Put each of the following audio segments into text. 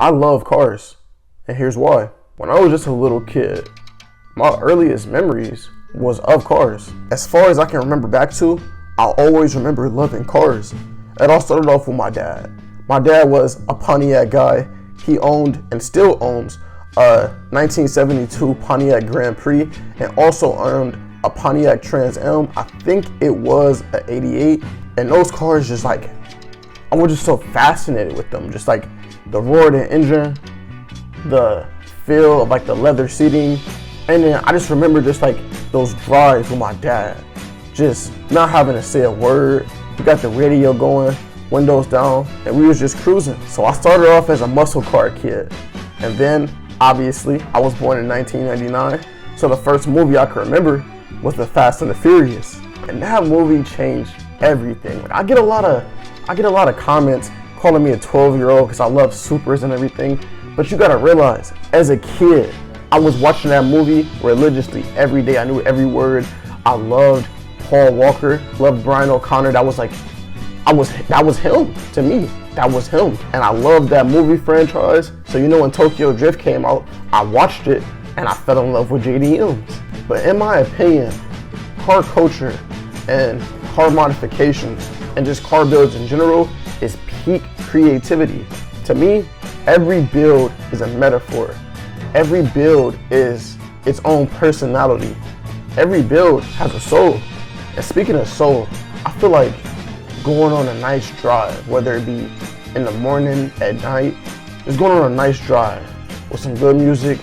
I love cars, and here's why. When I was just a little kid, my earliest memories was of cars. As far as I can remember back to, I always remember loving cars. It all started off with my dad. My dad was a Pontiac guy. He owned and still owns a 1972 Pontiac Grand Prix and also owned a Pontiac Trans Am. I think it was an 88. And those cars just like, I was just so fascinated with them. Just like the roar of the engine, the feel of like the leather seating. And then I just remember just like those drives with my dad, just not having to say a word. We got the radio going, windows down, and we was just cruising. So I started off as a muscle car kid. And then obviously I was born in 1999. So the first movie I can remember was The Fast and the Furious. And that movie changed everything. I get a lot of comments calling me a 12-year-old because I love supers and everything. But you gotta realize, as a kid, I was watching that movie religiously every day. I knew every word. I loved Paul Walker, loved Brian O'Connor. That was him to me. That was him. And I loved that movie franchise. So when Tokyo Drift came out, I watched it and I fell in love with JDMs. But in my opinion, car culture and car modifications and just car builds in general is peak creativity. To me, every build is a metaphor. Every build is its own personality. Every build has a soul. And speaking of soul, I feel like going on a nice drive, whether it be in the morning, at night, just going on a nice drive with some good music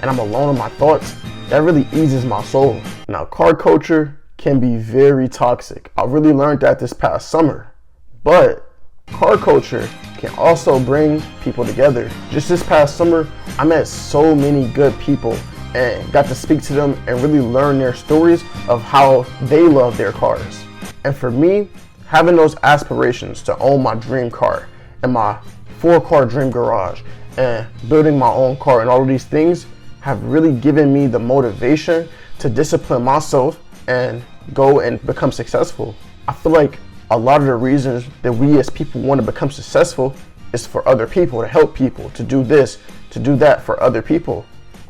and I'm alone in my thoughts, that really eases my soul. Now, car culture can be very toxic. I really learned that this past summer. But car culture can also bring people together. Just this past summer, I met so many good people and got to speak to them and really learn their stories of how they love their cars. And for me, having those aspirations to own my dream car and my 4-car dream garage and building my own car and all of these things have really given me the motivation to discipline myself and go and become successful. I feel like a lot of the reasons that we as people want to become successful is for other people, to help people, to do this, to do that for other people.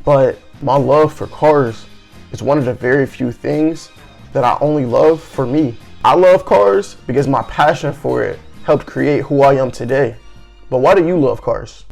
But my love for cars is one of the very few things that I only love for me. I love cars because my passion for it helped create who I am today. But why do you love cars?